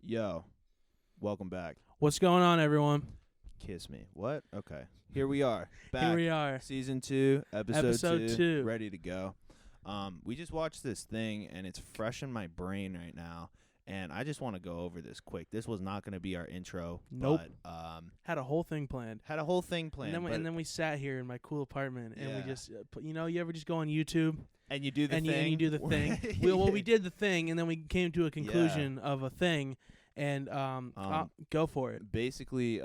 Yo, welcome back. What's going on, everyone? Kiss me. What? Okay. Here we are. Back. Here we are. Season 2, episode 2, 2. ready to go. We just watched this thing, and it's fresh in my brain right now, and I just want to go over this quick. This was not going to be our intro. Nope. But, Had a whole thing planned. had a whole thing planned. And then we sat here in my cool apartment, and we Yeah. just, you ever just go on YouTube and you do the and thing. you do the thing? we did the thing, and then we came to a conclusion of a thing, and go for it. Basically,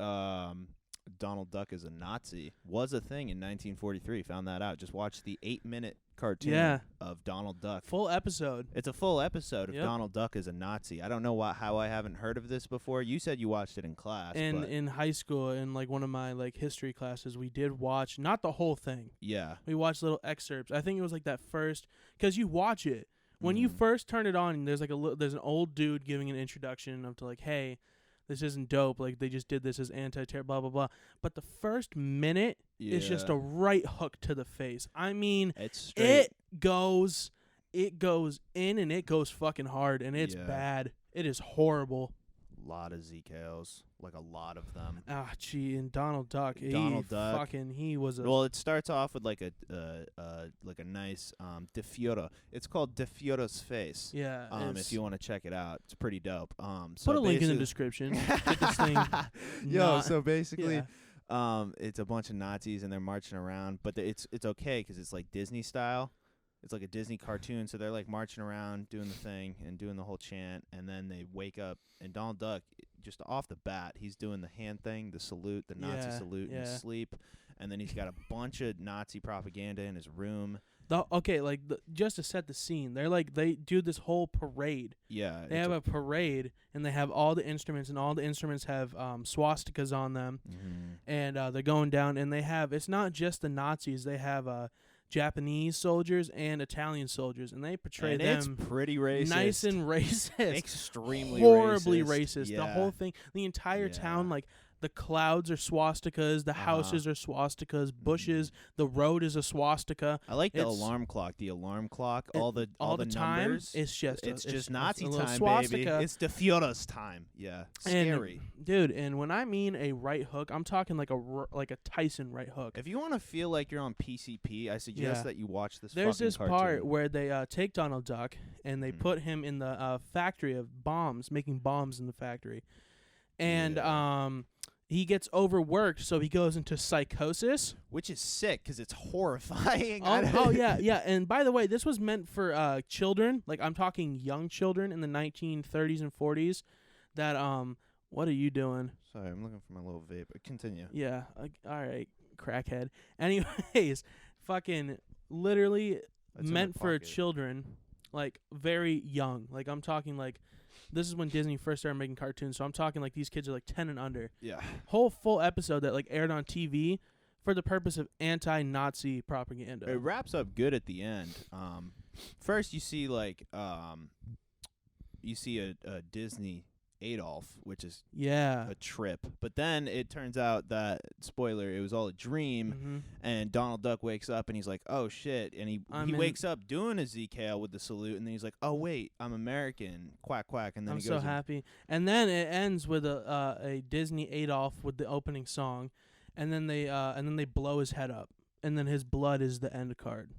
Donald Duck is a Nazi was a thing in 1943. Found that out. Just watched the 8-minute cartoon of Donald Duck. Full episode. It's a full episode of Yep. Donald Duck as a Nazi. I don't know how I haven't heard of this before. You said you watched it in class. And but in high school, in like one of my like history classes, we did watch not the whole thing. yeah. We watched little excerpts. I think it was like that first, because you watch it when you Mhm. first turn it on. There's like there's an old dude giving an introduction of to like, hey, this isn't dope. Like they just did this as anti-terror, blah blah blah. But the first minute is just Yeah. a right hook to the face. I mean, It's straight. it goes in and it goes fucking hard, and it's Yeah. bad. It is horrible. Lot of ZKLs, like a lot of them. Ah, gee, and Donald Duck. Donald Duck. He was a Well, it starts off with like a nice De Fiora. It's called De Fiora's face. yeah. If you want to check it out, it's pretty dope. Put a link in the description. Get this thing. Yo, not- so basically, yeah. it's a bunch of Nazis and they're marching around, but it's okay because it's like Disney style. It's like a Disney cartoon, so they're like marching around, doing the thing and doing the whole chant, and then they wake up, and Donald Duck, just off the bat, he's doing the hand thing, the salute, the Nazi Yeah, salute in his yeah. sleep, and then he's got a bunch of Nazi propaganda in his room. Just to set the scene, they do this whole parade. Yeah, They have a parade, and they have all the instruments, and all the instruments have swastikas on them, and they're going down, and it's not just the Nazis. They have Japanese soldiers and Italian soldiers, and they portray and them it's pretty racist. nice and racist. Extremely horribly racist. The whole thing, the entire Yeah. town, like the clouds are swastikas, the houses are swastikas, bushes, the road is a swastika. I like the It's- alarm clock. The alarm clock, It- all the time, numbers. it's just It's just a Nazi little time, swastika. baby. It's De Fiora's time. Yeah, scary. Dude, and when I mean a right hook, I'm talking like a Tyson right hook. If you want to feel like you're on PCP, I suggest Yeah. that you watch this. There's fucking this cartoon. part where they take Donald Duck and they Mhm. put him in the factory of bombs, making bombs in the factory, and Yeah. he gets overworked, so he goes into psychosis. which is sick because it's horrifying. Oh yeah, yeah. And by the way, this was meant for children. Like I'm talking young children in the 1930s and 40s. That what are you doing? Sorry, I'm looking for my little vape. Continue. Yeah. All right, crackhead. Anyways, fucking literally That's in my meant for pocket. children, like very young. Like I'm talking like this is when Disney first started making cartoons. So I'm talking like these kids are like 10 and under. Yeah. Whole full episode that like aired on TV for the purpose of anti-Nazi propaganda. It wraps up good at the end. First you see like a Disney Adolf, which is Yeah. a trip. But then it turns out that, spoiler, it was all a dream. Mm-hmm. And Donald Duck wakes up and he's like, oh shit. And he I'm in- wakes up doing a ZKL with the salute. And then he's like, oh wait, I'm American. Quack, quack. And then I'm he so goes, and- happy. And then it ends with a Disney Adolf with the opening song, and then they blow his head up, and then his blood is the end card.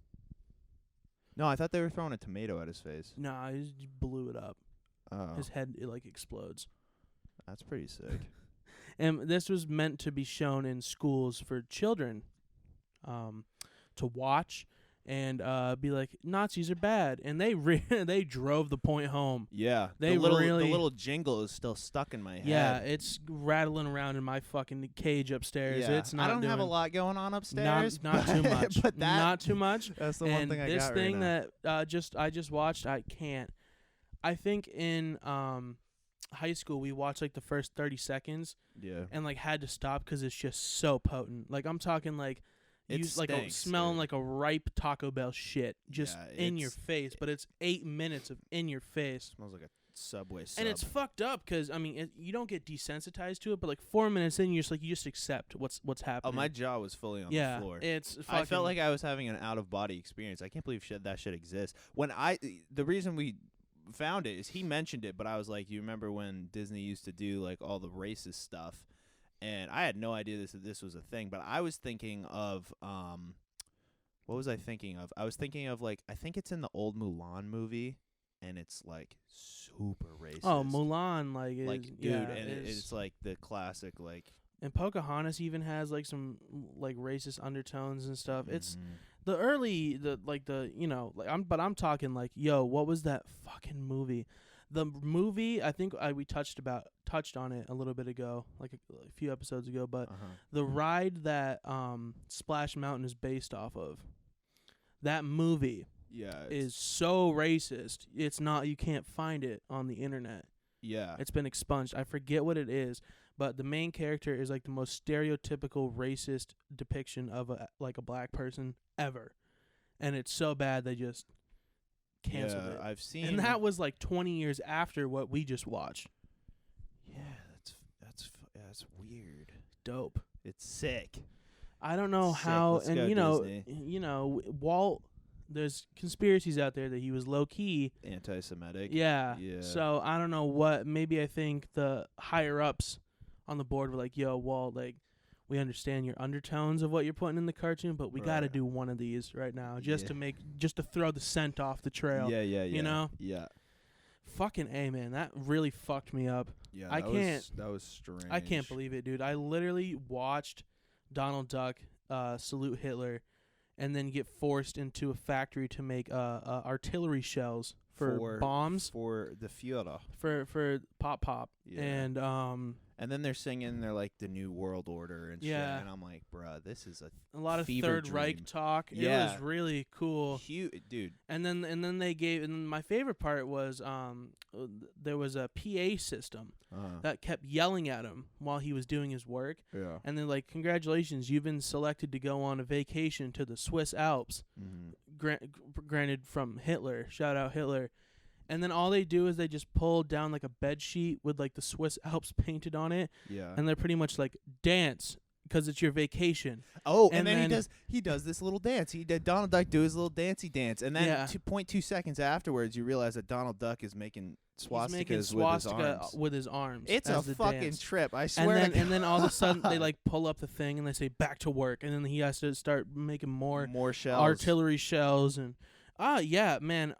No, I thought they were throwing a tomato at his face. Nah, he just blew it up. Oh, His head like explodes. that's pretty sick. And this was meant to be shown in schools for children, to watch and be like Nazis are bad, and they they drove the point home. Yeah. They the little really- jingle is still stuck in my head. Yeah, it's rattling around in my fucking cage upstairs. Yeah. It's not. I don't have a doing- lot going on upstairs. Not too much. But that, not too much. that's the And one thing I this got thing right now. that I just watched, I can't. I think in high school we watched like the first 30 seconds Yeah. and like had to stop because it's just so potent. Like I'm talking like It you like stinks, smelling dude. like a ripe Taco Bell shit just Yeah, in your it's- face. But it's 8 minutes of in your face. Smells like a Subway sub. And it's fucked up because I mean you don't get desensitized to it, but like 4 minutes in, you just accept what's Oh, happening. my jaw was fully on yeah, the floor. it's. Fucking, I felt like I was having an out of body experience. I can't believe that shit exists. When the reason we found it is he mentioned it, but I was like, you remember when Disney used to do like all the racist stuff, and I had no idea this was a thing. But I was thinking of what was I thinking of? I was thinking of like I think it's in the old Mulan movie, and it's like super racist. Oh, Mulan, like dude, yeah, and it's like the classic like. And Pocahontas even has like some like racist undertones and stuff. It's Mhm. the early I'm talking like, yo, what was that fucking movie? The movie, I think we touched on it a little bit ago, like a few episodes ago, but the ride that Splash Mountain is based off of, that movie is so racist. It's not, you can't find it on the internet. Yeah. It's been expunged. I forget what it is, but the main character is like the most stereotypical racist depiction of a black person ever. And it's so bad they just canceled it. I've seen. And that was like 20 years after what we just watched. Yeah, that's weird. Dope. It's sick. I don't know Sick. how, Let's and go, Disney. Walt, there's conspiracies out there that he was low key Anti-Semitic. Yeah. Yeah. So I don't know what. Maybe I think the higher ups on the board were like, "Yo, Walt, like, we understand your undertones of what you're putting in the cartoon, but we got to do one of these right now, just to throw the scent off the trail." Yeah. You know? Yeah. Fucking A, man, that really fucked me up. Yeah. That was strange. I can't believe it, dude. I literally watched Donald Duck salute Hitler, and then get forced into a factory to make artillery shells for bombs for the Führer. For Pop. Yeah. And then they're singing, they're like the New World Order and shit. And I'm like, bruh, this is a lot of fever Third dream. Reich talk. Yeah. It was really cool. Dude. And then they gave, and my favorite part was there was a PA system that kept yelling at him while he was doing his work. Yeah. And they're like, "Congratulations, you've been selected to go on a vacation to the Swiss Alps." Granted from Hitler. Shout out Hitler. And then all they do is they just pull down like a bed sheet with like the Swiss Alps painted on it. Yeah. And they're pretty much like, dance because it's your vacation. Oh, and then he does this little dance. He did Donald Duck do his little dancey dance, and then 2.2 seconds afterwards, you realize that Donald Duck is making swastikas with his arms. It's a fucking trip, I swear. And then all of a sudden they like pull up the thing and they say back to work, and then he has to start making more shells, artillery shells, and yeah, man.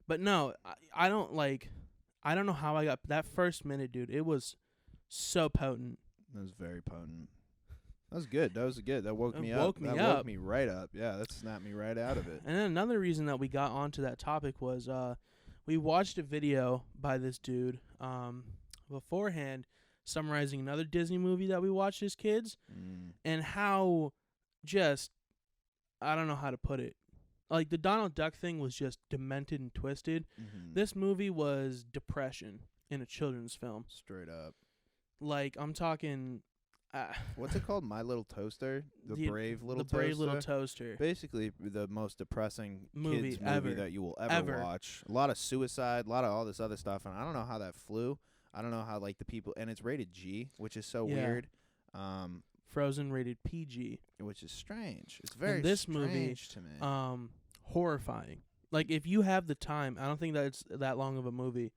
But no, I don't know how I got that first minute, dude. It was so potent. That was very potent. That was good. That woke me up. That woke me right up. Yeah, that snapped me right out of it. And then another reason that we got onto that topic was we watched a video by this dude beforehand summarizing another Disney movie that we watched as kids and how I don't know how to put it. Like, the Donald Duck thing was just demented and twisted. This movie was depression in a children's film. Straight up. Like, I'm talking... what's it called? My Little Toaster? The Brave Little Toaster? The Brave Little Toaster. Basically, the most depressing movie kids movie that you will ever watch. A lot of suicide, a lot of all this other stuff, and I don't know how that flew. I don't know how, like, the people... And it's rated G, which is so weird. Frozen rated PG. Which is strange. It's very this strange movie, to me. Horrifying. Like, if you have the time, I don't think that it's that long of a movie.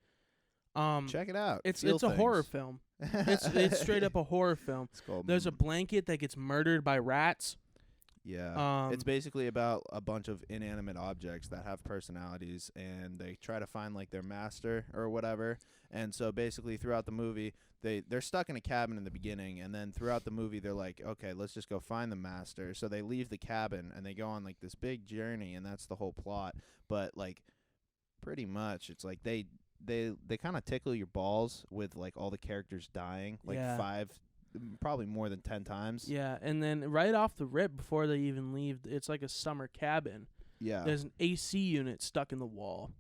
Check it out. It's a horror film. It's straight up a horror film. It's called There's a blanket that gets murdered by rats. Yeah. It's basically about a bunch of inanimate objects that have personalities, and they try to find like their master or whatever. And so basically throughout the movie, they're stuck in a cabin in the beginning, and then throughout the movie they're like, okay, let's just go find the master. So they leave the cabin and they go on like this big journey, and that's the whole plot. But like pretty much it's like they kind of tickle your balls with like all the characters dying, like 5, probably more than 10 times. Yeah, and then right off the rip, before they even leave, it's like a summer cabin. Yeah. There's an AC unit stuck in the wall.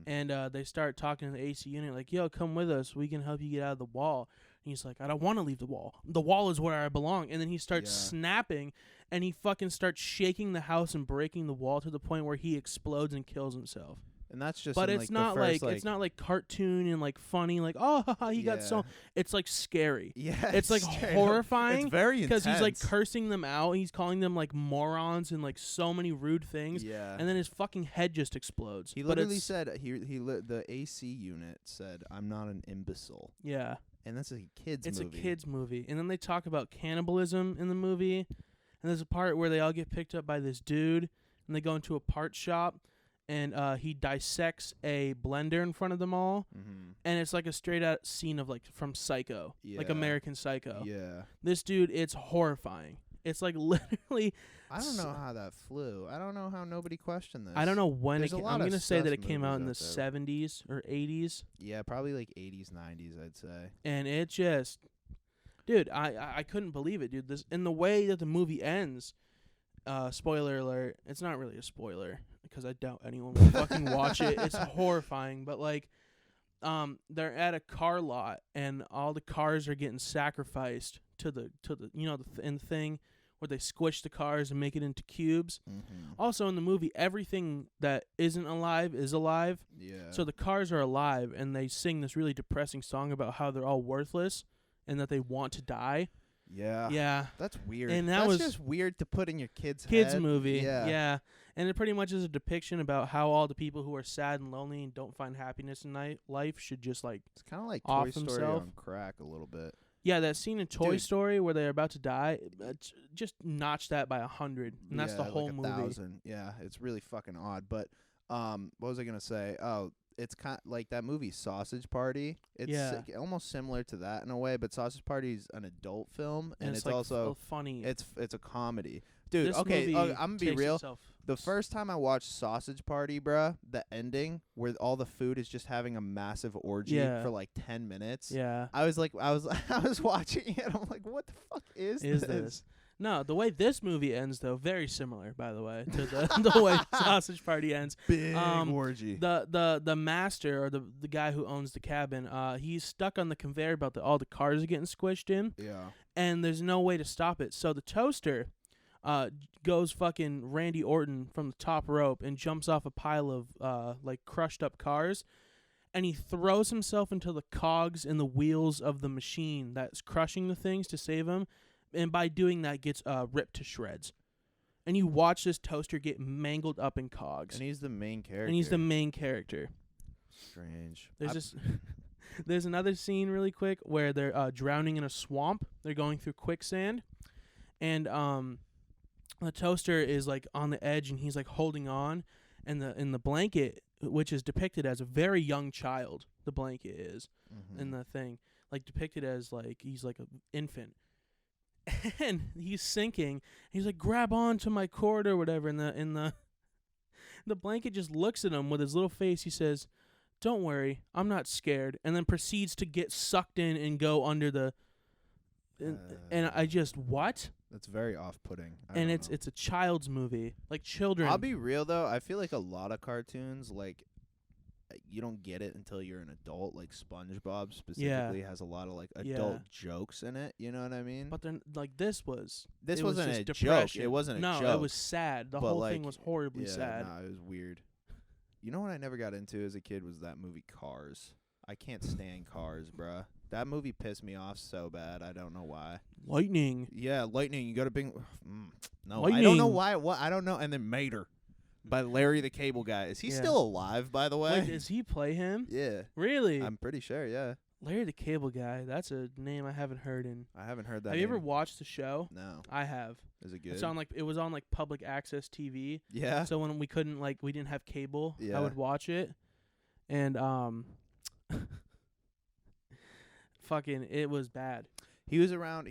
And they start talking to the AC unit like, "Yo, come with us. We can help you get out of the wall." And he's like, "I don't want to leave the wall. The wall is where I belong." And then he starts snapping, and he fucking starts shaking the house and breaking the wall to the point where he explodes and kills himself. And that's just But in, it's the not first, like it's not like cartoon and like funny, like oh haha, he got so. It's like scary. Yeah, It's like straight up- horrifying It's very intense. because he's like cursing them out. He's calling them like morons and like so many rude things. Yeah. And then his fucking head just explodes. He But literally it's- said the AC unit said, "I'm not an imbecile," yeah. and that's a kids It's movie. a kids movie, and then they talk about cannibalism in the movie, and there's a part where they all get picked up by this dude, and they go into a part shop, and he dissects a blender in front of them all, Mm-hmm. and it's like a straight out scene of like from Psycho, like Yeah. American Psycho. Yeah. This dude, it's horrifying. It's like literally, I don't know how that flew. I don't know how nobody questioned this. I don't know when There's it a came. lot I'm of gonna say that sus it came out in the movies out 70s or 80s, Yeah, probably like 80s, 90s, I'd say. and it just, dude, I couldn't believe it, dude. This in the way that the movie ends. Spoiler alert. It's not really a spoiler because I doubt anyone will fucking watch it. It's horrifying, but like, they're at a car lot and all the cars are getting sacrificed to the thing where they squish the cars and make it into cubes. Mm-hmm. Also in the movie, everything that isn't alive is alive. Yeah. So the cars are alive, and they sing this really depressing song about how they're all worthless and that they want to die. yeah. Yeah. That's weird. And that That's was just weird to put in your kid's head. movie. Yeah. And it pretty much is a depiction about how all the people who are sad and lonely and don't find happiness in life should just like It's kind of like Off Toy Story himself. on crack a little bit. that scene in Toy Dude. Story where they're about to die, just notch that by 100, and that's the Yeah, whole like movie. 1,000. Yeah, it's really fucking odd. But what was I gonna say? Oh, it's kind like that movie Sausage Party. It's Yeah. almost similar to that in a way, but Sausage Party's an adult film, and it's like also funny. it's a comedy. Dude, This okay, movie I'm gonna be takes real. itself The first time I watched Sausage Party, bruh, the ending where all the food is just having a massive orgy Yeah. for like 10 minutes. Yeah. I was I was watching it. I'm like, what the fuck is this? No, the way this movie ends, though, very similar, by the way, to the way Sausage Party ends. Big Um, orgy. The master, or the guy who owns the cabin, he's stuck on the conveyor belt that all the cars are getting squished in, Yeah. and there's no way to stop it. So the toaster goes fucking Randy Orton from the top rope and jumps off a pile of like crushed up cars, and he throws himself into the cogs and the wheels of the machine that's crushing the things to save him, and by doing that gets ripped to shreds. And you watch this toaster get mangled up in cogs. And he's the main character. And he's the main character. Strange. There's just there's another scene really quick where they're drowning in a swamp. They're going through quicksand, and the toaster is like on the edge, and he's like holding on, and the blanket, which is depicted as a very young child, the blanket is in the thing, like depicted as like he's like an infant. And he's sinking. He's like, grab onto my cord or whatever. And the blanket just looks at him with his little face. He says, "Don't worry, I'm not scared." And then proceeds to get sucked in and go under the. And I just what? That's very off-putting. And it's a child's movie, like children. I'll be real though. I feel like a lot of cartoons, like you don't get it until you're an adult. Like SpongeBob specifically has a lot of like adult jokes in it. You know what I mean? But then like this wasn't just a joke. depression. It wasn't a no, joke. it was sad. The But, whole like, thing was horribly sad. Nah, it was weird. You know what I never got into as a kid was that movie Cars. I can't stand Cars, bruh. That movie pissed me off so bad. I don't know why. Lightning. Yeah, Lightning. You go to Bing. No, Lightning. I don't know why. What I don't know. And then Mater, by Larry the Cable Guy. Is he Yeah. still alive? By the way. Wait, does he play him? Yeah, Really? I'm pretty sure. Yeah, Larry the Cable Guy. That's a name I haven't heard in. I haven't heard that. Have you ever name. watched the show? No. I have. Is it good? It's on like it was on like public access TV. Yeah. So when we didn't have cable, Yeah. I would watch it, and fucking it was bad. He was around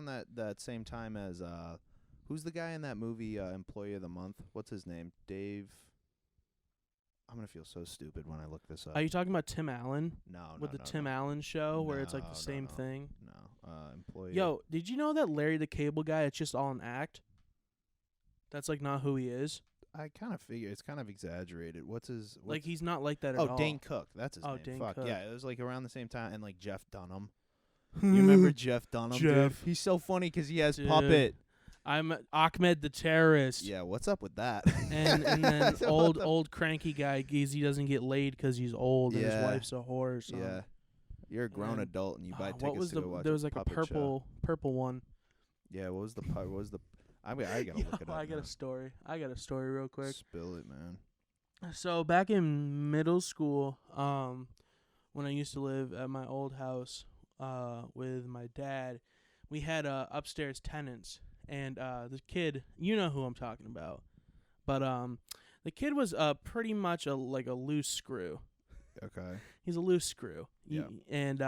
that same time as who's the guy in that movie Employee of the Month? What's his name? Dave. I'm gonna feel so stupid when I look this up. Are you talking about Tim Allen No, with no, the no, Tim no. Allen show where it's like No, the no, same no. thing? No. Employee. Yo, did you know that Larry the Cable Guy? It's just all an act. That's like not who he is. I kind of figure it's kind of exaggerated. What's Like he's not like that at all. Dane Cook. That's his Oh, name. Dane Fuck Cook. yeah, it was like around the same time, and like Jeff Dunham. You remember Jeff Dunham? Jeff. Dude? He's so funny 'cause he has Dude. Puppet. I'm Ahmed the terrorist. Yeah, what's up with that? And then old cranky guy, he doesn't get laid because he's old and his Yeah. wife's a whore or something. Yeah. You're a grown And- adult and you buy tickets what was to the? go watch There was like a puppet show. purple one. Yeah, what was the I gotta look it up. I got now. a story. I got a story real quick. Spill it, man. So back in middle school, when I used to live at my old house, with my dad, we had upstairs tenants, and the kid, you know who I'm talking about, but the kid was pretty much like a loose screw. Okay. He's a loose screw. Yeah. And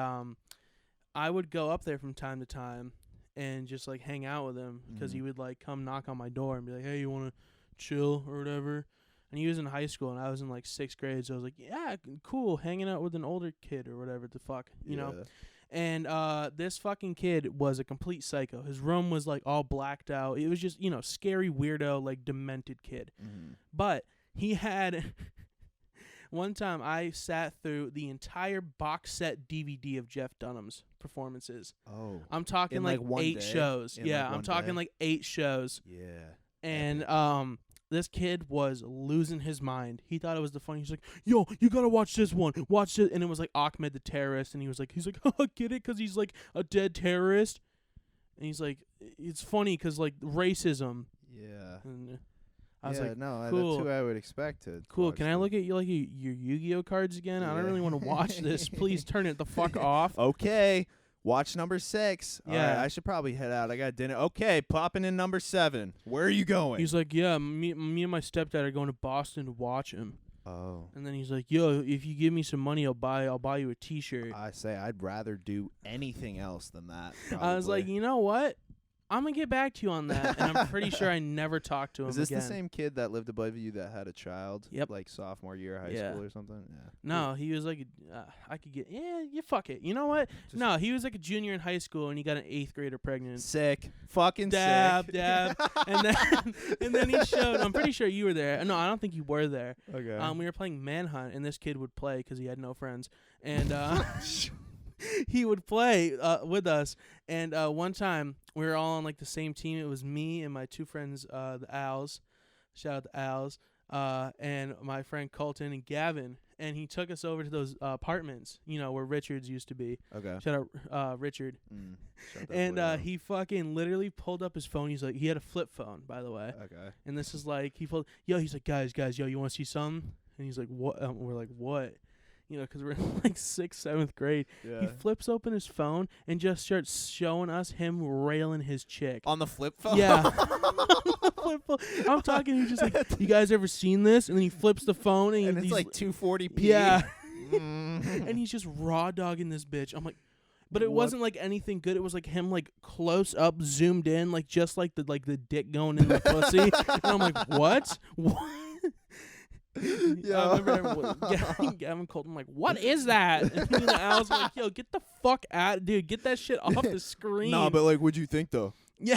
I would go up there from time to time and just like hang out with him because he Mhm. would like come knock on my door and be like, "Hey, you want to chill or whatever?" And he was in high school and I was in like 6th grade, so I was like, "Yeah, cool, hanging out with an older kid or whatever the fuck, you know." Yeah. And this fucking kid was a complete psycho. His room was like all blacked out. It was just, scary weirdo, like demented kid. Mhm. But he had one time I sat through the entire box set DVD of Jeff Dunham's performances. Oh. I'm talking In, like like, one 8 day? shows. In, Yeah, like, I'm one talking day? like 8 shows. Yeah. And Epic. this kid was losing his mind. He thought it was the funny. He's like, "Yo, you gotta watch this one. Watch this." And it was like Ahmed the terrorist, and he's like, "Oh, get it? 'Cause he's like a dead terrorist." And he's like, "It's funny 'cause like racism." Yeah. And I was yeah, like, no, cool. That's who I would expect to. "Cool. watch Can I the- look at your Yu-Gi-Oh cards again? I don't Yeah. really want to watch this. Please turn it the fuck off." Okay. Watch number 6. All Yeah. right, I should probably head out. I got dinner. Okay, popping in number 7. Where are you going? He's like, "Yeah, me and my stepdad are going to Boston to watch him." oh. And then he's like, "Yo, if you give me some money, I'll buy you a T-shirt." I say I'd rather do anything else than that. I was like, probably. "You know what? I'm gonna get back to you on that." And I'm pretty sure I never talked to him Is this again. the same kid that lived above you that had a child? Yep. Like sophomore year of high Yeah. school or something? Yeah. No, he was like, I could get, you fuck it. You know what? Just- No, he was like a junior in high school and he got an 8th grader pregnant. Sick. Fucking Dab, sick. dab. And then he showed, I'm pretty sure you were there. No, I don't think you were there. Okay. We were playing Manhunt and this kid would play because he had no friends. And he would play with us. And one time we were all on like the same team. It was me and my 2 friends, the Owls. Shout out the Owls. And my friend Colton and Gavin. And he took us over to those apartments, where Richards used to be. Okay. Shout out Richard. Shut that And boy down. he fucking literally pulled up his phone. He's like, he had a flip phone, by the way. Okay. And this is like, he's like, guys, yo, you want to see something? And he's like, what? We're like, what? Because we're in like 6th, 7th grade. Yeah. He flips open his phone and just starts showing us him railing his chick. On the flip phone? Yeah. Flip phone. I'm talking, he's just like, "You guys ever seen this?" And then he flips the phone and, And it's he's like 240p. yeah. Mm. And he's just raw dogging this bitch. I'm like, but it What? wasn't like anything good. It was like him like close up, zoomed in, like just like the dick going in the pussy. And I'm like, what? What? Yeah. I remember Gavin Colton, I'm like, what is that? And me and I was like, yo, get the fuck out, dude. Get that shit off the screen. Nah, but like, what'd you think though? yeah.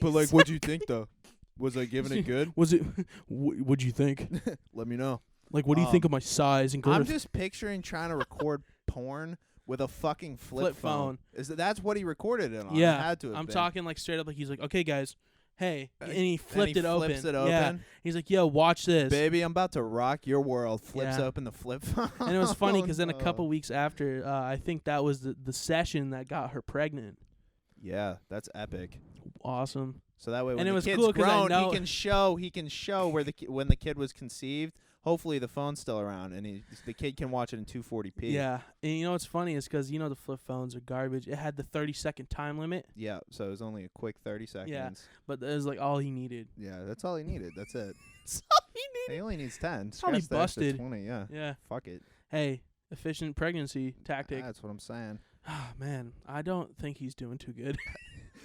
But like, what'd you think though? Was I giving it good? Was it? What'd you think? Let me know. Like, what do you think of my size and girth? I'm just picturing trying to record porn with a fucking flip phone. That's what he recorded it on? Yeah, It had to have I'm been. talking like straight up. Like he's like, okay, guys, hey, and he And flipped he it open. flips it Yeah, open. he's like, yo, watch this. Baby, I'm about to rock your world. Flips Yeah. open the flip phone. And it was funny because then a No. couple weeks after, I think that was the session that got her pregnant. Yeah, that's epic. Awesome. So that way, when And it the was kid's cool 'cause I grown, know- he can show where when the kid was conceived. Hopefully, the phone's still around, and the kid can watch it in 240p. Yeah, and you know what's funny is because the flip phones are garbage. It had the 30-second time limit, Yeah. So it was only a quick 30 seconds. but that was like all he needed. Yeah, that's all he needed. That's it. That's all he needed. He only needs 10. Probably Scratch the extra busted. 20. Yeah. Yeah. Fuck it. Hey, efficient pregnancy tactic. That's what I'm saying. Ah, man, I don't think he's doing too good.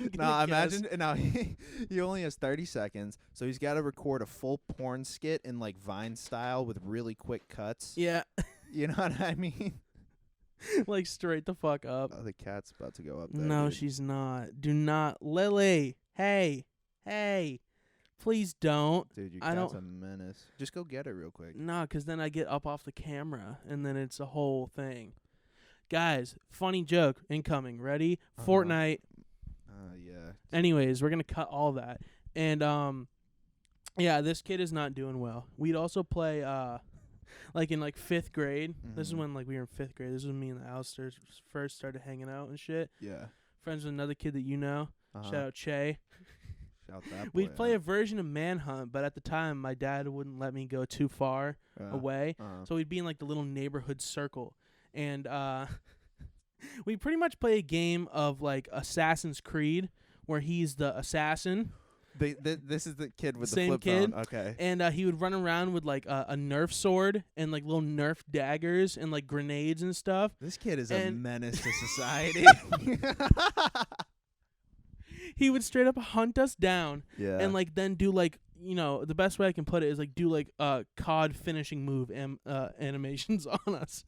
I'm No, gonna guess. imagine. Now he only has 30 seconds, so he's got to record a full porn skit in like Vine style with really quick cuts. Yeah, You know what I mean? like straight the fuck up. Oh, the cat's about to go up there. No, dude. she's not. Do not, Lily. Hey, please don't. Dude, your I cat's don't- a menace. Just go get it real quick. No, because then I get up off the camera, and then it's a whole thing. Guys, funny joke incoming. Ready? Uh-huh. Fortnite. Yeah. Anyways, we're gonna cut all that. And yeah, this kid is not doing well. We'd also play like in like 5th grade. This is when like we were in 5th grade. This is when me and the Alsters first started hanging out and shit. Yeah. Friends with another kid that you know. Shout out Che. Shout that boy We'd play out. a version of Manhunt, but at the time my dad wouldn't let me go too far away. So we'd be in like the little neighborhood circle. And we pretty much play a game of like Assassin's Creed where he's the assassin. This is the kid with Same the flip kid. phone. Okay. And he would run around with like a Nerf sword and like little Nerf daggers and like grenades and stuff. This kid is a And- menace to society. He would straight up hunt us down Yeah. and like then do like, you know, the best way I can put it is like do like COD finishing move animations on us.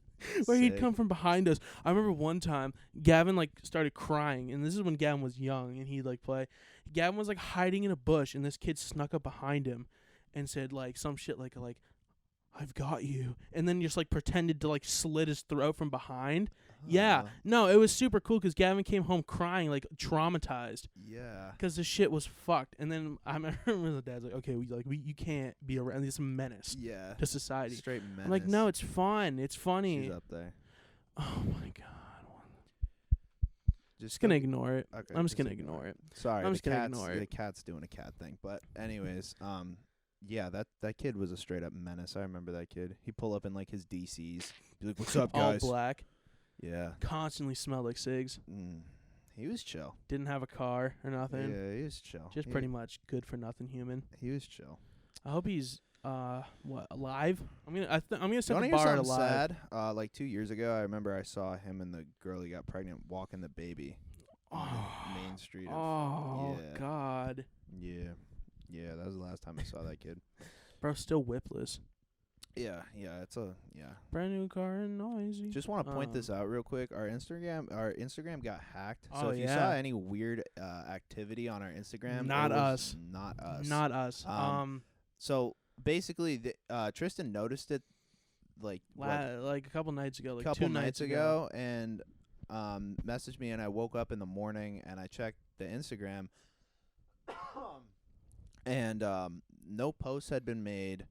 Where he'd Sick. come from behind us. I remember one time Gavin like started crying, and this is when Gavin was young and he'd like play. Gavin was like hiding in a bush, and this kid snuck up behind him and said like some shit like I've got you, and then just like pretended to like slit his throat from behind. Yeah, no, it was super cool because Gavin came home crying, like traumatized, Yeah. because the shit was fucked. And then I remember the dad's like, okay, you can't be around this menace Yeah. to society. Straight menace. I'm like, no, it's fun, it's funny. She's up there. Oh my god, Just just gonna ignore it. Okay, I'm just gonna ignore it. Sorry, I'm the just gonna cat's, ignore it. The cat's doing a cat thing. But anyways, yeah, that kid was a straight up menace. I remember that kid. He'd pull up in like his DCs. Be like, "What's up, All guys?" black, Yeah. constantly smelled like cigs. He was chill. Didn't have a car or nothing. Yeah, he was chill. Just pretty much good for nothing human. He was chill. I hope he's alive. I'm gonna set Don't the hear bar at something alive. sad? Like 2 years ago, I remember I saw him and the girl he got pregnant walking the baby on the main street. Oh yeah. God, Yeah. Yeah, that was the last time I saw that kid. bro, still whipless. Yeah, it's a Brand new car and noisy. Just want to point this out real quick. Our Instagram got hacked. So Oh, if you yeah. saw any weird activity on our Instagram, Not it was us. Not us. Not us. So basically, Tristan noticed it like Like a couple nights ago, like couple 2 nights ago, and messaged me, and I woke up in the morning and I checked the Instagram, and no posts had been made.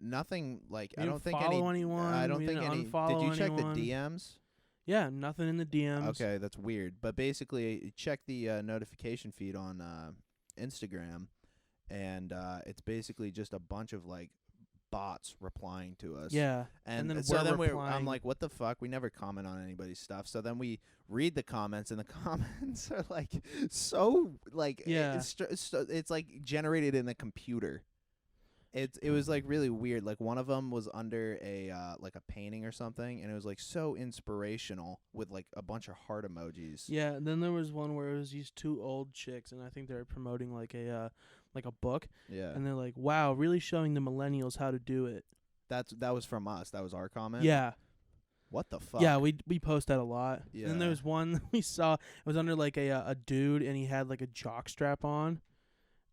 Nothing like You I didn't don't think follow any. anyone, I don't you think didn't any. Did unfollow you check anyone. the DMs? Yeah, nothing in the DMs. Okay, that's weird. But basically, check the notification feed on Instagram, and it's basically just a bunch of like bots replying to us. Yeah. and then so we're then I'm replying. like, what the fuck? We never comment on anybody's stuff. So then we read the comments, and the comments are like so like Yeah. it's like generated in a computer. It was like really weird. Like one of them was under a like a painting or something, and it was like so inspirational with like a bunch of heart emojis. Yeah, and then there was one where it was these 2 old chicks, and I think they were promoting like a book, Yeah. and they're like, "Wow, really showing the millennials how to do it." That was from us. That was our comment. Yeah, What the fuck? yeah, we post that a lot. Yeah. And then there was one we saw. It was under like a dude, and he had like a jock strap on,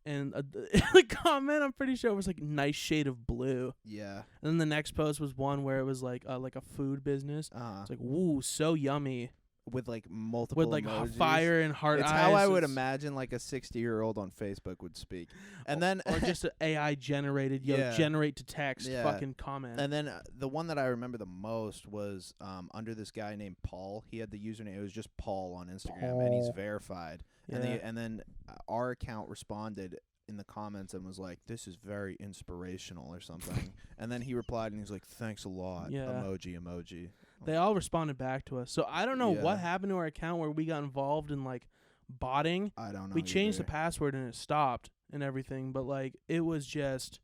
and the comment I'm pretty sure was like nice shade of blue. Yeah. And then the next post was one where it was like a food business. It's like, "Woo, so yummy," With like multiple with like emojis. fire and heart It's eyes. how I would It's- imagine like a 60-year-old on Facebook would speak. And then or just a AI generated, Yeah. generate to text Yeah. fucking comment. and then the one that I remember the most was under this guy named Paul. He had the username. It was just Paul on Instagram, and he's Paul. verified. Yeah. And then our account responded in the comments and was like, "This is very inspirational" or something. And then he replied and he was like, "Thanks a lot." Yeah. Emoji. They all responded back to us. So I don't know Yeah. what happened to our account where we got involved in like botting. I don't know. We changed the either. password and it stopped and everything, but like it was just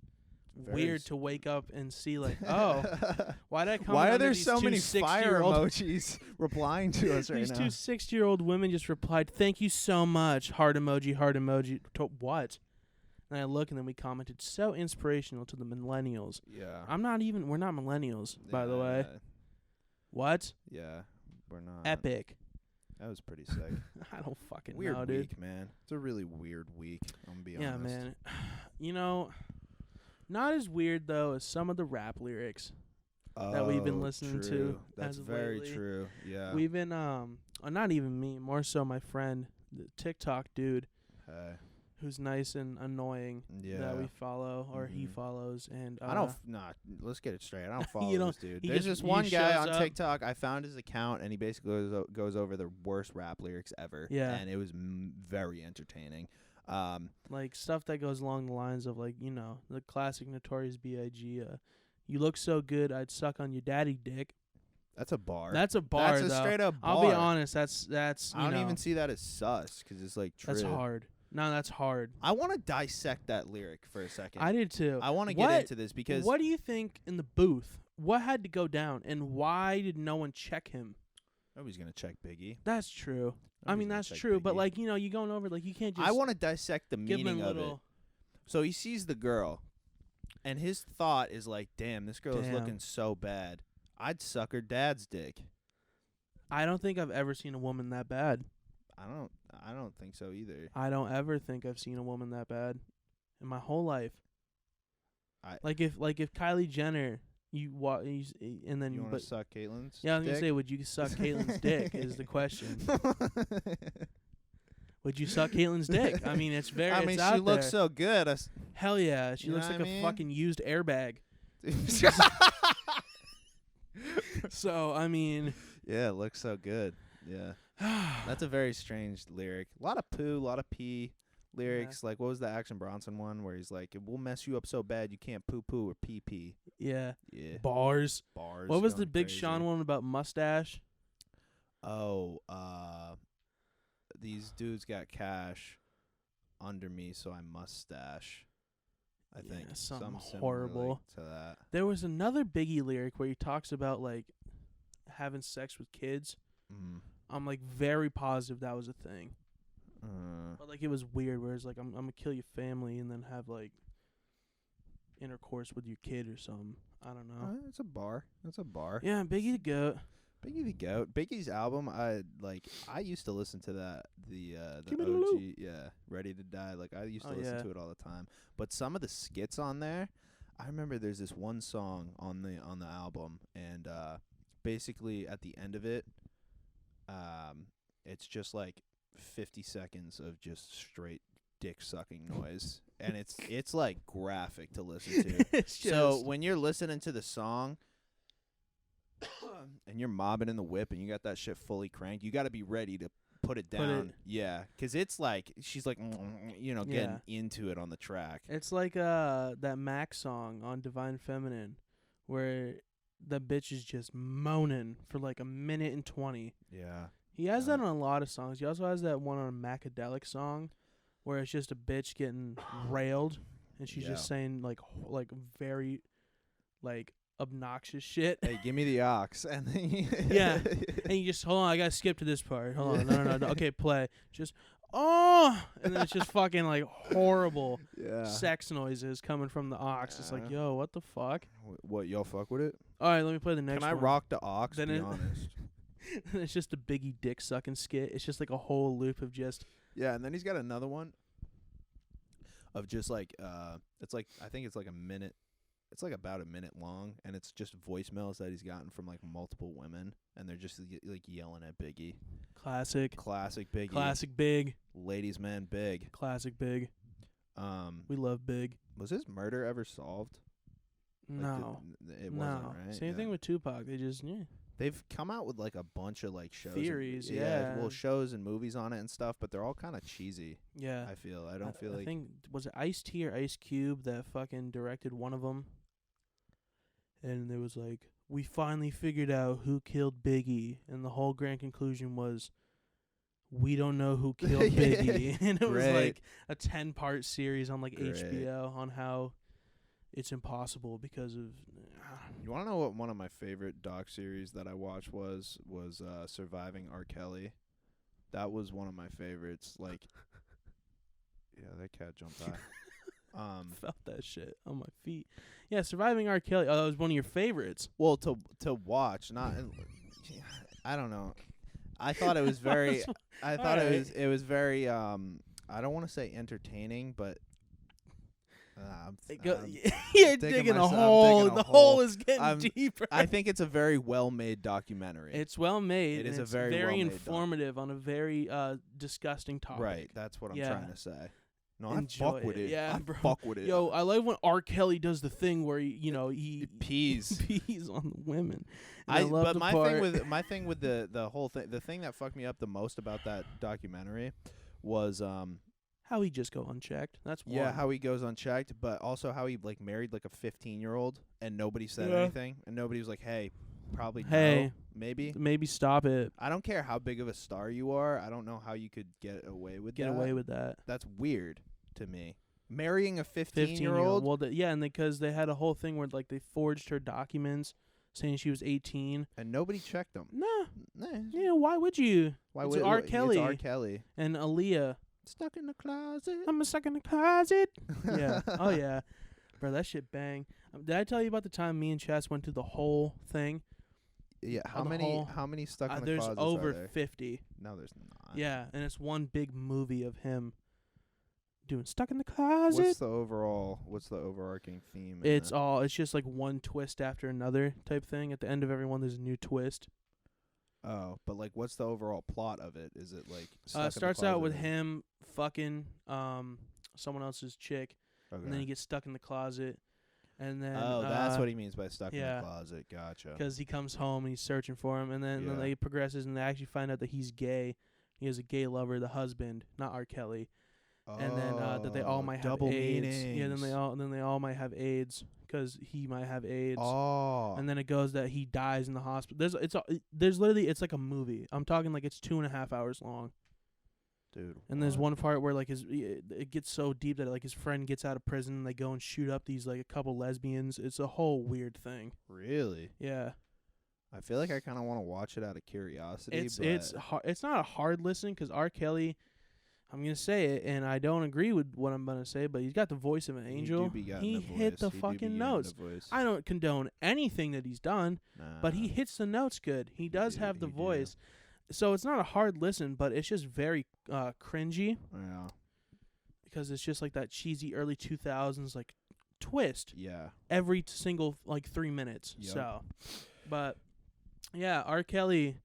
Very weird s- to wake up and see like, oh, why did I come? Why are under there these so two many fire 60-year-old emojis replying to us right These now? two 60-year-old women just replied, "Thank you so much." Heart emoji, heart emoji. To what? And I look, and then we commented, "So inspirational to the millennials." Yeah. We're not millennials, by the way. What? Yeah, we're not. Epic. That was pretty sick. I don't fucking Weird know, dude. week, man. It's a really weird week. I'm gonna be Yeah, honest. man. You know, not as weird though as some of the rap lyrics. That we've been listening to true. That's as of very lately. true. Yeah. We've been not even me, more so my friend, the TikTok dude, who's nice and annoying that we follow or he follows. And I don't. Nah, let's get it straight. I don't follow You don't- this dude. he There's just- this one he guy shows on up. TikTok. I found his account, and he basically goes over the worst rap lyrics ever. Yeah. and it was very entertaining. like stuff that goes along the lines of like, you know, the classic Notorious B.I.G. You look so good, I'd suck on your daddy dick. That's a bar. That's a bar. That's a though. straight up bar. I'll be honest. That's. I You don't know, even see that as sus because it's like true. That's hard. No, that's hard. I want to dissect that lyric for a second. I did too. I want to get into this because What do you think in the booth? What had to go down, and why did no one check him? nobody's gonna check Biggie. That's true. I Nobody's mean, gonna that's check true. But Biggie. like, you know, you going over like you can't just. I want to dissect the give him meaning a of it. little. So he sees the girl, and his thought is like, "Damn, this girl is Damn. looking so bad. I'd suck her dad's dick." I don't think I've ever seen a woman that bad. I don't think so either. I don't ever think I've seen a woman that bad in my whole life. I- Like if Kylie Jenner, and then You want but to suck Caitlin's? yeah, I was gonna dick? say, would you suck Caitlin's dick? Is the question. Would you suck Caitlin's dick? I mean, it's very. I mean, it's she out looks there. so good. Hell yeah, she You looks know like what I a mean? fucking used airbag. So I mean, Yeah, it looks so good. Yeah. That's a very strange lyric. A lot of poo, a lot of pee lyrics. Like, what was the Action Bronson one where he's like, "It will mess you up so bad you can't poo poo or pee pee." yeah, Yeah. bars. Bars. What was the going Big crazy. Sean one about mustache? Oh, these dudes got cash under me, so I mustache. I Yeah, think something similar horrible. like to that. There was another Biggie lyric where he talks about like having sex with kids. Mm. I'm like very positive that was a thing, Uh, but like it was weird. Where it's like I'm gonna kill your family and then have like intercourse with your kid or something. I don't know. it's a bar. That's a bar. Yeah, Biggie the goat. Biggie the Goat. Biggie's album, I used to listen to that. The Give me the OG, loot. yeah, Ready to Die. Like I used to Oh, listen yeah. to it all the time. But some of the skits on there, I remember there's this one song on the album, and basically at the end of it, it's just like 50 seconds of just straight dick sucking noise, and it's like graphic to listen to. It's So just- when you're listening to the song and you're mobbing in the whip and you got that shit fully cranked, you got to be ready to put it Put down. it- Yeah, 'cause it's like she's like, you know, getting Yeah. into it on the track. It's like that Max song on Divine Feminine, where the bitch is just moaning for like a minute and 20. Yeah. He has that on a lot of songs. He also has that one on a Macadelic song, where it's just a bitch getting railed, and she's just Yeah. saying like very like obnoxious shit. Hey, give me the ox, and then Yeah. And you just hold on. I gotta skip to this part. Hold on. No. Okay, play. Just and then it's just fucking like horrible yeah. sex noises coming from the ox. It's like, Yeah. yo, what the fuck? What, y'all fuck with it? All right, let me play the next Can I one. rock the ox? Then be it- honest. It's just a Biggie dick sucking skit. It's just like a whole loop of just Yeah, and then he's got another one of just like it's like I think it's like a minute. It's like about a minute long, and it's just voicemails that he's gotten from like multiple women, and they're just like yelling at Biggie. classic, Classic Biggie. classic Big, Ladies man Big. classic Big. We love Big. Was his murder ever solved? Like, No, it no. wasn't, right? Same Yeah. thing with Tupac. They just They've come out with like a bunch of like shows, Theories, and, yeah. well, shows and movies on it and stuff, but they're all kind of cheesy. yeah. I feel. I don't feel I like. think was it Ice-T or Ice Cube that fucking directed one of them, and it was like, we finally figured out who killed Biggie, and the whole grand conclusion was, we don't know who killed Biggie, and it was Great. like a 10-part series on like Great. HBO on how it's impossible because of. You want to know what one of my favorite doc series that I watched was Surviving R. Kelly. That was one of my favorites. Like, yeah, that cat jumped by. Felt that shit on my feet. Yeah, Surviving R. Kelly. Oh, that was one of your favorites. Well, to watch, not. I don't know. I thought it was very. I thought Alright. it was very. I don't want to say entertaining, but You're digging digging a myself- I'm hole. digging a The hole. hole is getting I'm- deeper. I think it's a very well-made documentary. It's well made. It and is a it's very very well-made informative on a very disgusting topic. Right, that's what I'm Yeah. trying to say. No, Enjoy I fuck with it. it. Yeah, I bro. fuck with it. Yo, I like when R. Kelly does the thing where he peas. pees on the women. And I love but the my part. thing with the whole thing, the thing that fucked me up the most about that documentary was how he just go unchecked. That's one. yeah, how he goes unchecked, but also how he like married like a 15-year-old and nobody said Yeah. anything and nobody was like, "Hey, probably Hey. no, maybe." Maybe stop it. I don't care how big of a star you are. I don't know how you could get away with Get that. away with that. That's weird to me. Marrying a 15-year-old. 15-year-old? Well, and because they had a whole thing where like they forged her documents saying she was 18. And nobody checked them. Nah. Nah. Yeah, why would you? Why It's would R. It's Kelly. R. Kelly. And Aaliyah. Stuck in the closet. I'm stuck in the closet. Yeah. Oh yeah. Bro, that shit bang. Did I tell you about the time me and Chas went through the whole thing? Yeah, how the many whole- how many stuck in the There's closets over are there? 50. No, there's not. Yeah, and it's one big movie of him doing stuck in the closet. What's the overarching theme? in It's the- it's just like one twist after another type thing. At the end of every one, there's a new twist. Oh, but like what's the overall plot of it? Is it like stuck in the Starts out closet with and- him fucking someone else's chick, Okay. and then he gets stuck in the closet, and then oh, that's what he means by stuck in yeah. the closet. Gotcha. because he comes home and he's searching for him, and then Yeah. it progresses, and they actually find out that he's gay. He has a gay lover, the husband, not R. Kelly, and then that they all might have double AIDS. Yeah, meanings. then they all might have AIDS because he might have AIDS. Oh. And then it goes that he dies in the hospital. There's literally it's like a movie. I'm talking like it's 2.5 hours long. Dude. And there's one part where like it gets so deep that like his friend gets out of prison and they go and shoot up these like a couple lesbians. It's a whole weird thing. Really? Yeah. I feel like I kind of want to watch it out of curiosity. It's not a hard listen because R. Kelly, I'm gonna say it, and I don't agree with what I'm gonna say, but he's got the voice of an angel. He hit the fucking notes. I don't condone anything that he's done, but he hits the notes good. He does have the voice. So it's not a hard listen, but it's just very cringy Yeah. because it's just like that cheesy early 2000s like twist Yeah. every single like 3 minutes. Yep. So, but yeah, R. Kelly,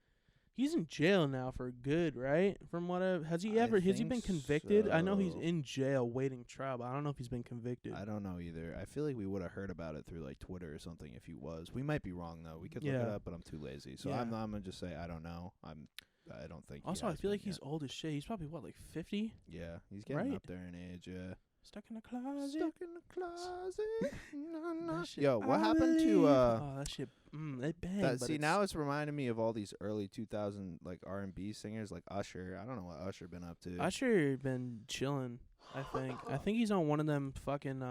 he's in jail now for good, right? From what has he been think convicted? I know he's so. in jail waiting trial, but I don't know if he's been convicted. I don't know either. I feel like we would have heard about it through like Twitter or something if he was. We might be wrong though. We could look it Yeah. up, but I'm too lazy. So Yeah. I'm gonna just say I don't know. I don't think. Also, I feel like he's old as shit. He's probably what, like 50? Yeah, he's getting right? up there in age. Yeah. Stuck in the closet. Stuck in the closet. No, no. That shit, Yo, what I happened believe. to Oh, that shit. It bang. that? but See, it's- now it's reminding me of all these early 2000 like R&B singers like Usher. I don't know what Usher been up to. Usher been chilling. I think he's on one of them fucking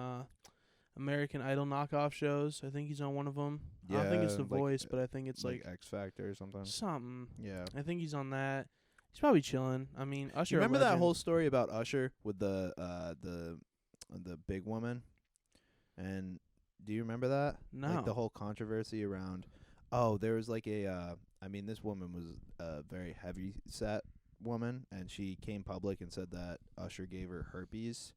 American Idol knockoff shows. I think he's on one of them. I don't think it's The Yeah, like, Voice, but I think it's like X Factor or something. something. Yeah. I think he's on that. He's probably chilling. I mean, Usher. You a remember that legend. whole story about Usher with the big woman? And do you remember that? No. Like the whole controversy around. Oh, there was like a. I mean, this woman was a very heavy set woman, and she came public and said that Usher gave her herpes,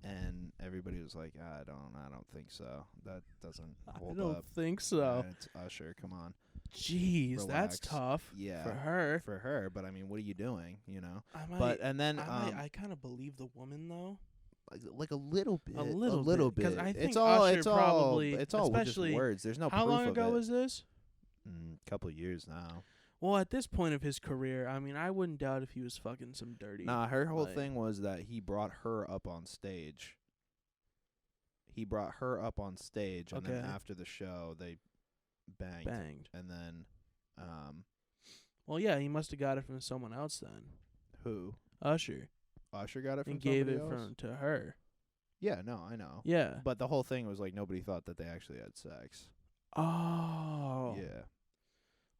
and everybody was like, I don't think so. That doesn't I hold don't up. think so. It's Usher. Come on. Jeez, Relax. that's tough. Yeah. For her. For her, but I mean, what are you doing? You know. I might, But and then I kind of believe the woman though. like a little bit, A little bit, 'cause I think it's all Usher it's probably- all it's all just especially- words. There's no How proof long of ago it. was this? Couple years now. Well, at this point of his career, I mean, I wouldn't doubt if he was fucking some dirty. Nah, her whole like- thing was that he brought her up on stage. He brought her up on stage, and then Okay. after the show, they banged. Banged. And then, Well, yeah, he must have got it from someone else then. who? Usher. Usher got it from And gave somebody it else? to her. Yeah, no, I know. Yeah. But the whole thing was like nobody thought that they actually had sex. Oh. Yeah.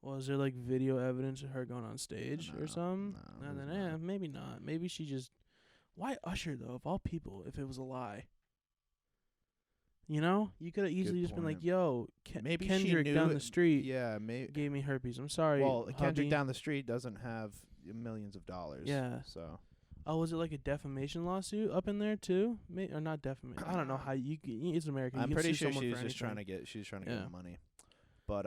Well, is there like video evidence of her going on stage No, or something? no, then there's not. maybe not. Maybe she just. Why Usher though? Of all people, if it was a lie. You know, you could have easily just been like, point. "Yo, Maybe she Kendrick knew down it- the street Yeah, maybe. gave me herpes. I'm sorry." Well, Kendrick hubby." down the street doesn't have millions of dollars. Yeah. So Oh, was it like a defamation lawsuit up in there too? Or not defamation? I don't know how you. It's America. I'm you can pretty sue sure someone she for was just anything. trying to get. She was trying to Yeah. get money. But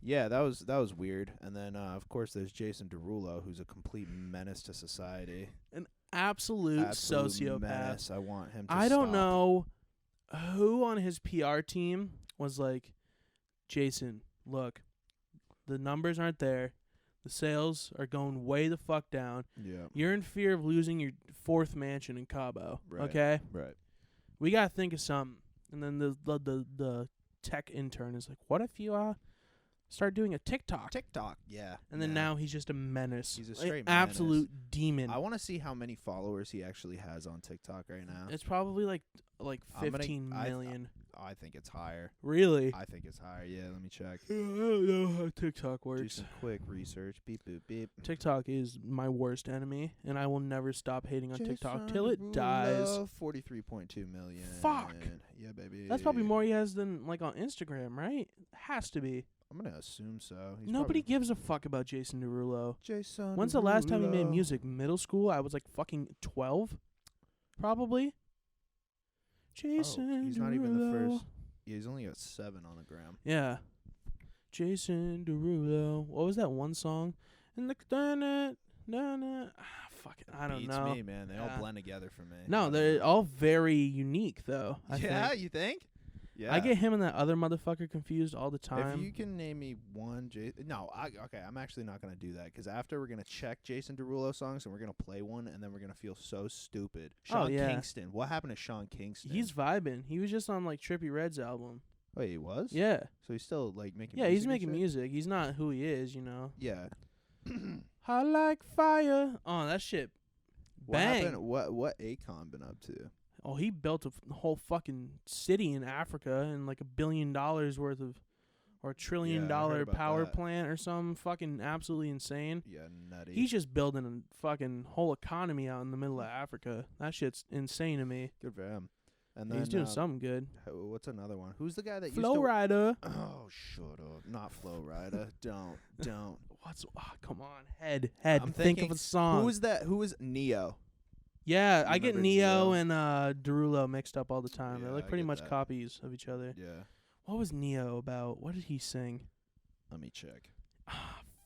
yeah, that was weird. And then of course there's Jason Derulo, who's a complete menace to society. Absolute sociopath. Menace. I want him to I don't stop. know who on his PR team was like, Jason, look, the numbers aren't there. The sales are going way the fuck down. Yeah. You're in fear of losing your 4th mansion in Cabo. Right. Okay? Right. We got to think of something. And then the tech intern is like, what if you start doing a TikTok? TikTok. Yeah. And then now he's just a menace. He's a Like, straight absolute demon. I want to see how many followers he actually has on TikTok right now. It's probably like I'm gonna- 15 million. I think it's higher. Really? I think it's higher. Yeah, let me check. I don't know how TikTok Do works. some quick research. Beep boop beep. TikTok is my worst enemy, and I will never stop hating on TikTok till it Jason dies. Derulo, 43.2 million. Fuck. Yeah, baby. That's probably more he has than like on Instagram, right? Has to be. I'm gonna assume so. He's Nobody probably gives a fuck about Jason Derulo. Jason. When's the last time he made Derulo. music? Middle school? I was like fucking 12, probably. Jason he's not even the Derulo. first. Yeah, he's only got 7 on the gram. Yeah. Jason Derulo. What was that one song? And the fuck it. I don't Beats know. me, man. They all Yeah. blend together for me. I No, don't they're know. all very unique though. I Yeah, think. you think? Yeah. I get him and that other motherfucker confused all the If time. you can name me one no, okay, I'm actually not gonna do that because after we're gonna check Jason Derulo songs and we're gonna play one and then we're gonna feel so stupid. Sean yeah. Kingston, what happened to Sean Kingston? He's vibing. He was just on like Trippie Redd's album. Wait, he was? Yeah. So he's still like making. Yeah, music he's and making shit? music. He's not who he is, you know. Yeah. I like fire. Oh, that shit. What Bang. happened? What Akon been up to? Oh, he built a whole fucking city in Africa and like $1 billion worth of, or $1 trillion Yeah, I heard about power that. plant or something fucking absolutely insane. Yeah, nutty. He's just building a fucking whole economy out in the middle of Africa. That shit's insane to me. good for him. And then He's doing something good. What's another one? Who's the guy that Flow used to? Rider. Oh, shut up! Not Flow Rider. don't. Come on, head. I'm Think thinking, of a song. Who is that? Who is Neo? Yeah, You I get remember Neo Neo? and Derulo mixed up all the time. They're Yeah, like I pretty get much that. copies of each other. Yeah. What was Neo about? What did he sing? Let me check.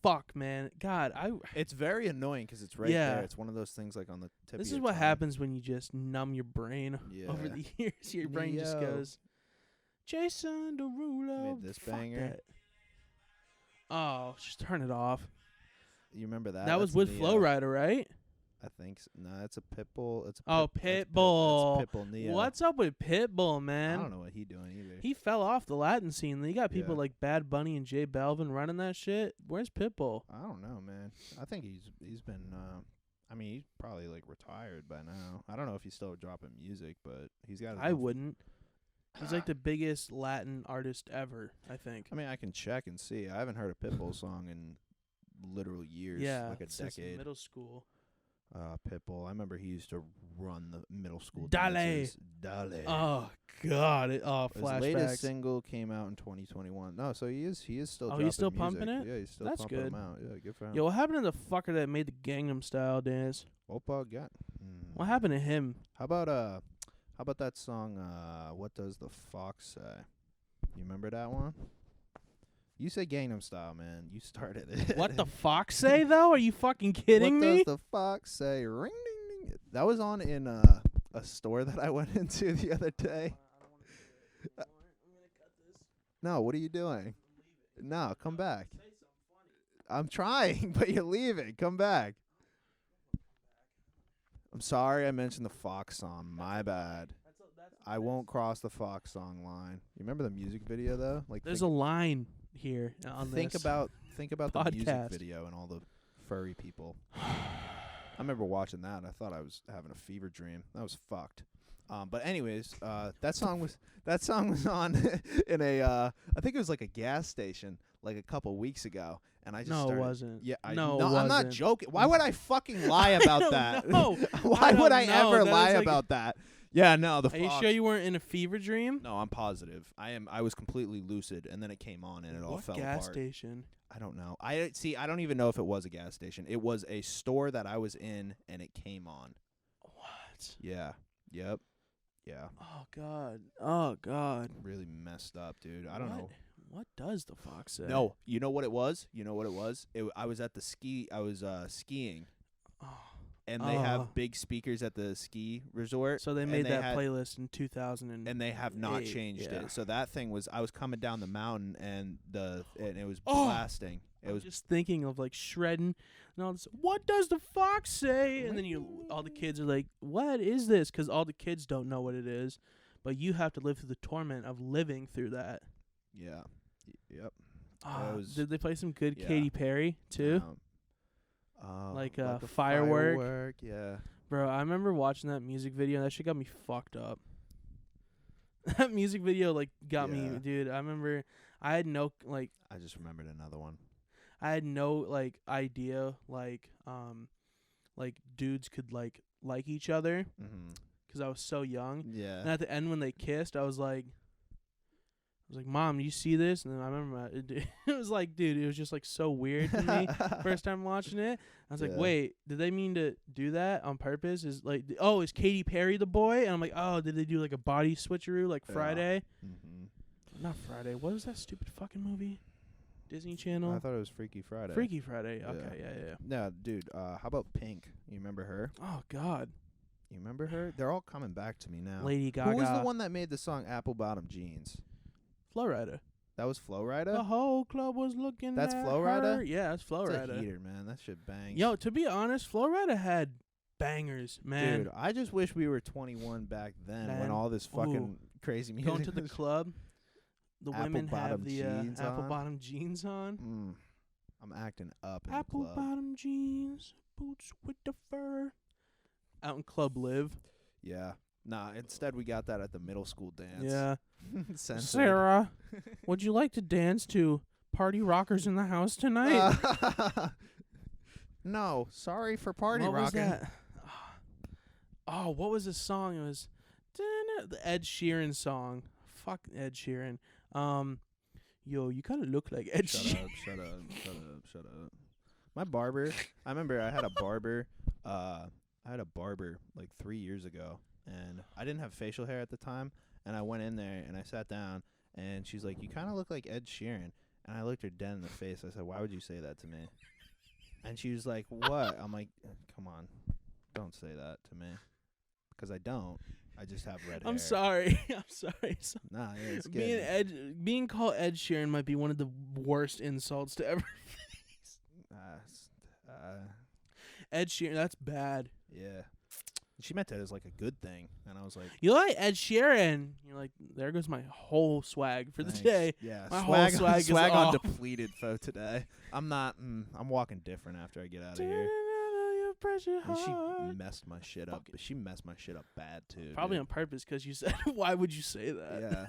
Fuck, man. God, It's very annoying because it's right Yeah. there. It's one of those things like on the tip. this of is your what tongue. happens when you just numb your brain Yeah. over the years. Your brain just Neo. goes, Jason Derulo. Made this fuck banger. that. Oh, just turn it off. You remember that? That was That's with Neo. Flow Rider, right? I think so. No, it's a Pitbull. It's a Oh, Pit- Pitbull. That's Pitbull Neo. What's up with Pitbull, I man? don't know what he doing either. He fell off the Latin scene. You got people Yeah. like Bad Bunny and J Balvin running that shit. Where's Pitbull? I don't know, man. I think he's been. I mean, he's probably like retired by now. I don't know if he's still dropping music, but he's got. his I own- wouldn't. He's like the biggest Latin artist ever, I think. I mean, I can check and see. I haven't heard a Pitbull song in literal years. Yeah, like a since decade. middle school. Pitbull. I remember he used to run the middle school. Dale. dances. Dale. Oh God! His latest Flashbacks. single came out in 2021. No, so he is still. Oh, he's still dropping pumping music. it? Yeah, he's still That's pumping good. them out. Yeah, good for him. Yo, what happened to the fucker that made the Gangnam Style dance? Oppa got. What happened to him? How about that song? What does the fox say? You remember that one? You say Gangnam Style, man. You started it. What the fox say though? Are you fucking kidding what me? does the fox say? Ring ding ding. That was on in a store that I went into the other day. No, what are you doing? No, come back. I'm trying, but you're leaving. Come back. I'm sorry I mentioned the Fox song. My bad. I won't cross the Fox song line. You remember the music video though? Like There's a line here on think this. about the music podcast. video and all the furry people. I remember watching that. I thought I was having a fever dream. That was fucked. But anyways, that song was on in a I think it was like a gas station like a couple weeks ago, and I just No, it started, wasn't. Yeah, No, it I'm not wasn't. joking. Why would I fucking lie about don't that? know. Why I would don't I know. ever That lie is like- about that? Yeah, no, the Are you Fox. sure you weren't in a fever dream? No, I'm positive. I was completely lucid, and then it came on, and it all What fell gas apart. station? I don't know. I don't even know if it was a gas station. It was a store that I was in, and it came on. What? Yeah. Yep. Yeah. Oh God. Really messed up, dude. I don't know. What does the fox say? No, you know what it was? I was at the skiing, Oh. and they have big speakers at the ski resort. So they made that playlist in 2000 and they have not changed yeah. it. So that thing was, I was coming down the mountain, and it was blasting. It was just thinking of like shredding and all this. What does the fox say? And then all the kids are like, "What is this?" Because all the kids don't know what it is, but you have to live through the torment of living through that. Yeah. Yep. Did they play some good Katy Perry too? Like Firework. Yeah. Bro, I remember watching that music video, and that shit got me fucked up. That music video got me, dude. I remember I had no I just remembered another one. I had no idea dudes could like each other because I was so young. Yeah. And at the end when they kissed, I was like, "Mom, do you see this?" And then I remember it was like, dude, it was just so weird to me first time watching it. I was like, wait, did they mean to do that on purpose? Is Katy Perry the boy? And I'm like, oh, did they do a body switcheroo like Friday? Not Friday. What was that stupid fucking movie? Disney Channel. I thought it was Freaky Friday. Freaky Friday. Okay, yeah. No, dude. How about Pink? You remember her? Oh God. You remember her? They're all coming back to me now. Lady Gaga. Who was the one that made the song Apple Bottom Jeans? Flo Rida. That was Flo Rida? The whole club was looking That's at Flo her. Rida? Yeah, that's Flo That's Rida. a heater, man. That shit bangs. Yo, to be honest, Flo Rida had bangers, man. Dude, I just wish we were 21 back then when all this fucking crazy music going to the club. The women have the jeans apple on. bottom jeans on. I'm acting up in Apple the club. bottom jeans, boots with the fur. Out in Club Live. Yeah. Nah, instead we got that at the middle school dance. Yeah. Censored. Sarah, would you like to dance to Party Rockers in the House tonight? No, sorry for party what rocking. was that? Oh, what was the song? It was the Ed Sheeran song. Fuck Ed Sheeran. Yo, you kind of look like Ed Sheeran. Shut up. My barber, I remember I had a barber. I had a barber 3 years ago, and I didn't have facial hair at the time. And I went in there and I sat down, and she's like, "You kind of look like Ed Sheeran." And I looked her dead in the face. I said, "Why would you say that to me?" And she was like, "What?" I'm like, "Come on, don't say that to me, because I don't. I just have red hair." I'm sorry. I'm sorry. Nah, yeah, it's good. Being called Ed Sheeran might be one of the worst insults to ever face. Ed Sheeran, that's bad. Yeah. She meant that as a good thing, and I was like, "You like Ed Sheeran?" You're like, "There goes my whole swag for thanks. the day." Yeah, my whole swag is on off. depleted for today. I'm not. I'm walking different after I get out of here. And she messed my shit up. But she messed my shit up bad too. Probably dude. on purpose, because you said, "Why would you say that?" Yeah.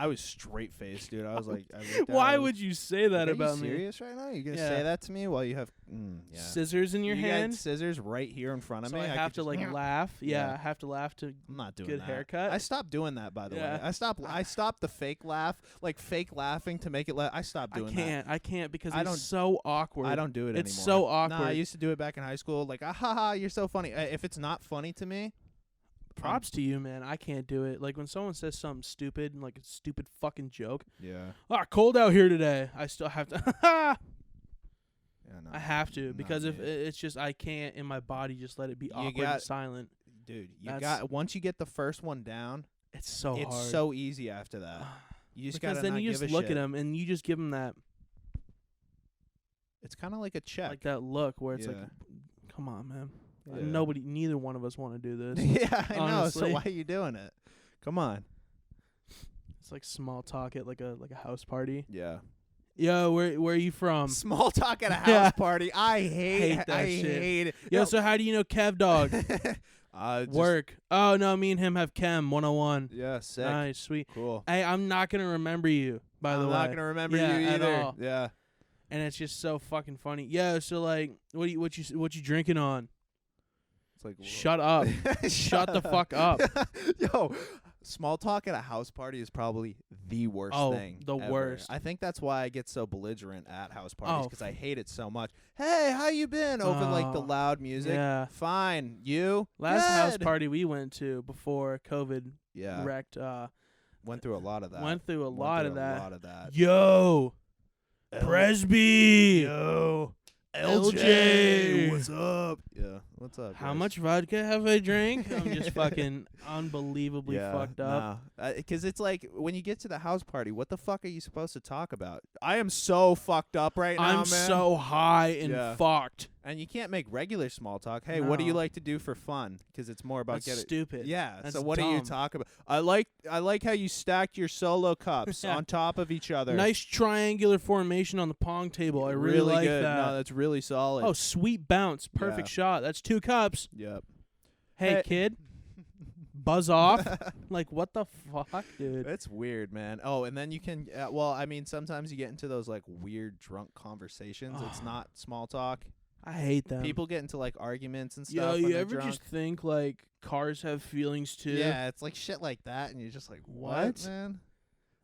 I was straight faced, dude. I was like, "Why would you say that about me? Are you serious right now? You're gonna Yeah. say that to me while you have scissors in your hand? Got scissors right here in front of me. I have to laugh. Yeah, I have to laugh to. I'm not doing good that. haircut. I stopped doing that, by the way. I stopped the fake laugh, fake laughing to make it. I stopped doing that. I can't because it's so awkward. I don't do it anymore. It's so awkward. Nah, I used to do it back in high school. Like, ha ha, you're so funny. If it's not funny to me. Props to you, man. I can't do it. Like when someone says something stupid and a stupid fucking joke. Yeah. Cold out here today. I still have to. Yeah, no, I have to because if it's just I can't in my body just let it be awkward and silent. Dude, once you get the first one down, it's so hard. It's so easy after that. You just because then you just look at them and you just give them that. It's kind of like a check. Like that look where it's come on, man. Yeah. Neither one of us want to do this. Yeah, I honestly. know. So why are you doing it? Come on. It's like small talk at like a house party. Yeah. Yo, where are you from? Small talk at a house party. I hate that shit. Hate it. Yo, so how do you know Kev Dog? Work. Oh no, me and him have Chem 101. Yeah, sick. Nice, sweet. Cool. Hey, I'm not gonna remember you. By the way, I'm not gonna remember you at either. all. Yeah. And it's just so fucking funny. Yeah. So what you drinking on? It's like shut up. Shut the fuck up. Yo, Small talk at a house party is probably the worst Oh, thing. the ever. worst. I think that's why I get so belligerent at house parties Oh, because I hate it so much. Hey, how you been? Over like the Oh, loud music. yeah. Fine. You? Last house Good. party we went to before COVID Yeah. wrecked. Went through a lot of that. Went through a Went lot through of a that. lot of that. Yo, Presby. Yo. LJ. What's up? Yeah. What's up? How guys? much vodka have I drank? I'm just fucking unbelievably fucked up. Because it's like when you get to the house party, what the fuck are you supposed to talk about? I am so fucked up right now, I'm man. so high and Yeah. fucked. And you can't make regular small talk. Hey, what do you No. like to do for fun? Because it's more about That's getting. stupid. Yeah. That's So what do you dumb. talk about? I like how you stacked your solo cups Yeah. on top of each other. Nice triangular formation on the pong table. I really like good. that. No, that's really solid. Oh, sweet bounce. Perfect Yeah. shot. That's 2 cups. Yep. Hey, Hey. kid. Buzz off. Like, what the fuck, dude? It's weird, man. Oh, and then you can. Well, I mean, sometimes you get into those like weird drunk conversations. It's not small talk. I hate them. People get into like arguments and stuff. Yo, when you they're ever drunk. just think, like, cars have feelings, too? Yeah, it's like shit like that, and you're just like, What? man?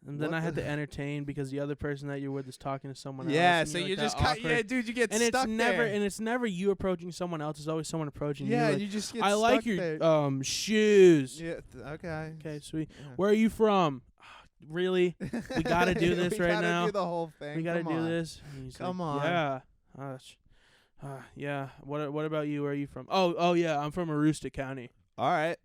And then What I had the- to entertain because the other person that you're with is talking to someone else. Yeah, and so you're you like just that cut. awkward- Yeah, dude, you get and stuck it's never there. and it's never you approaching someone else. It's always someone approaching Yeah, you. and Like, you just get I stuck like your there. shoes. Yeah. Okay. Okay, sweet. Yeah. Where are you from? Really? We gotta do this we right gotta now? Do the whole thing. We gotta Come do on. this. And he's Come like, on. Yeah. Yeah. What about you? Where are you from? Oh yeah, I'm from Aroostook County. All right.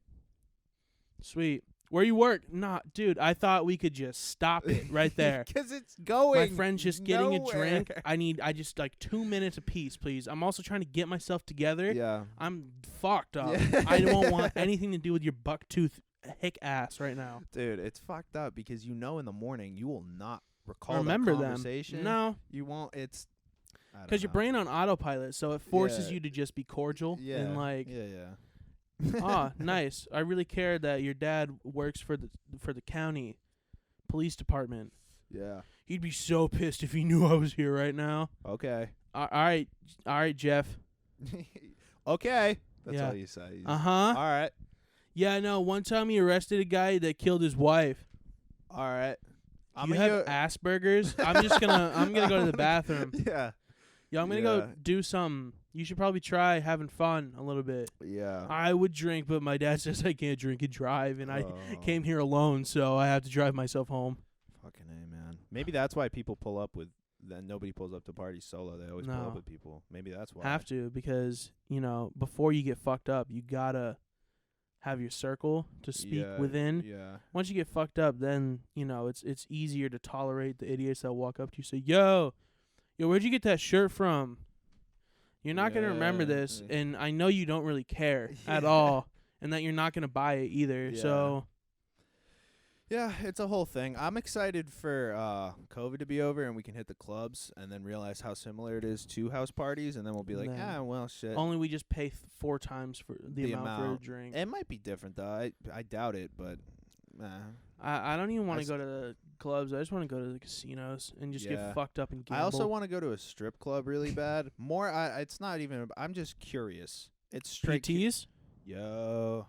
Sweet. Where you work? Nah, dude. I thought we could just stop it right there. Because it's going. My friend's just getting a drink. nowhere. I just like 2 minutes apiece, please. I'm also trying to get myself together. Yeah. I'm fucked up. Yeah. I don't want anything to do with your bucktooth hick ass right now. Dude, it's fucked up because in the morning you will not recall Remember that them? conversation. No, You won't. It's because your brain on autopilot, so it forces Yeah. you to just be cordial Yeah. and like, Yeah. ah, nice. I really care that your dad works for the county police department. Yeah. He'd be so pissed if he knew I was here right now. Okay. All right, Jeff. Okay. That's Yeah. all you say. You Uh just- huh. All right. Yeah, I know. One time he arrested a guy that killed his wife. All right. You have Asperger's? I'm gonna go to the bathroom. Yeah. Yeah, I'm gonna Yeah. go do something. You should probably try having fun a little bit. Yeah. I would drink, but my dad says I can't drink and drive, and I Oh. came here alone, so I have to drive myself home. Fucking A, man. Maybe that's why people pull up with. Then nobody pulls up to parties solo. They always pull No. up with people. Maybe that's why. Have to, because before you get fucked up, you gotta have your circle to speak Yeah, within. Yeah. Once you get fucked up, then it's easier to tolerate the idiots that walk up to you and say, yo, where'd you get that shirt from? You're not gonna remember Yeah, this, yeah. and I know you don't really care at Yeah. all, and that you're not gonna buy it either. Yeah. So Yeah, it's a whole thing. I'm excited for COVID to be over and we can hit the clubs and then realize how similar it is to house parties, and then we'll be like, Then well, shit. only we just pay 4 times for the amount for a drink. It might be different though. I doubt it, but I don't even want I to go to the clubs. I just want to go to the casinos and just Yeah. get fucked up and gamble. I also want to go to a strip club really bad. More, it's not even. I'm just curious. It's straight. PTs. Yo.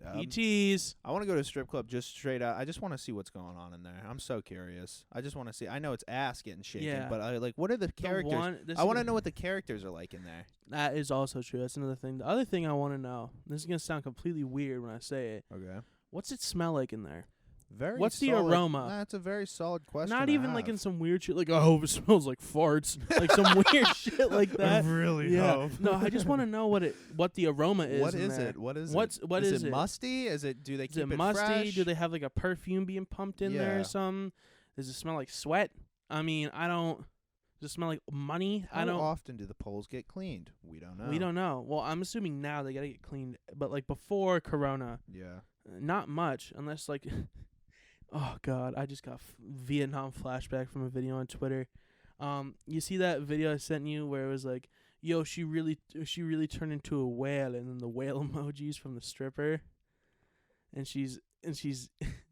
PTs. I want to go to a strip club just straight out. I just want to see what's going on in there. I'm so curious. I just want to see. I know it's ass getting shaken, Yeah. but what are the characters? This I is want to gonna- know what the characters are like in there. That is also true. That's another thing. The other thing I want to know. This is gonna sound completely weird when I say it. Okay. What's it smell like in there? Very. What's the solid- aroma? That's a very solid question. Not to even like have. in some weird shit like, oh, it smells like farts, like some weird shit like that. really Yeah. No, I just want to know what the aroma is. What in is there. it? What is What it? is it it? musty? Is it? Do they Is keep it musty? fresh? Do they have like a perfume being pumped in there Yeah. or something? Does it smell like sweat? I mean, I don't. Does it smell like money? How I don't. often do the poles get cleaned? We don't know. We don't know. Well, I'm assuming now they gotta get cleaned, but like before Corona, Yeah. not much, unless like. Oh God, I just got Vietnam flashback from a video on Twitter. You see that video I sent you where it was like, "Yo, she really turned into a whale," and then the whale emojis from the stripper, and she's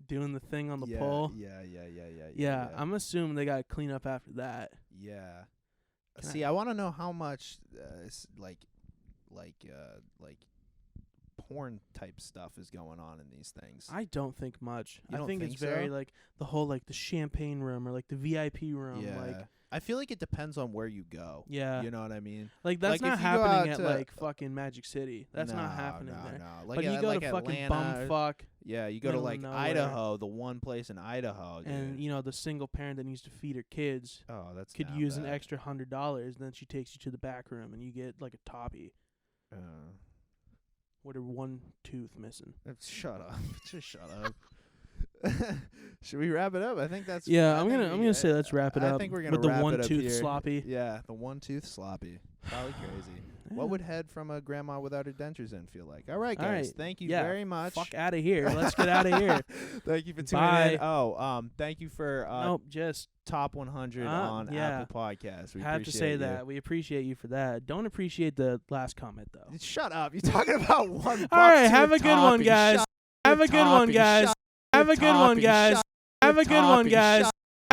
doing the thing on the pole. Yeah, I'm assuming they gotta clean up after that. Yeah. Can See, I want to know how much, porn type stuff is going on in these things. I don't think much. You I don't think think it's very so? like the whole like the champagne room or like the VIP room. Yeah. Like I feel like it depends on where you go. yeah. You know what I mean? Like that's Like, not if you go happening out at to- like fucking Magic City. That's not No, happening no, there. No. Like But you go like to fucking Atlanta, bumfuck yeah, you go to middle of like nowhere. Idaho, the one place in Idaho, dude. and you know the single parent that needs to feed her kids oh, that's could not use an bad. extra $100. Then she takes you to the back room and you get like a toppy with her one tooth missing. Shut up. Just shut up. Should we wrap it up? I think that's Yeah, I I'm think gonna say let's wrap it I up think we're gonna with the wrap it one up tooth here. sloppy. Yeah, the one tooth sloppy. Probably crazy. What would head from a grandma without her dentures in feel like? All right, All guys. right. Thank you Yeah, very much. Fuck out of here. Let's get out of here. Thank you for tuning Bye. in. Oh, thank you for Nope, just top 100 on yeah. Apple Podcasts. We have to appreciate say you. that. We appreciate you for that. Don't appreciate the last comment though. Shut up. You're talking about one. All right, buck to have a good one, topping. guys. Shut Have a good one, topping. guys. Shut Have a good one, topping. guys. Shut Have a good one, topping. guys. Shut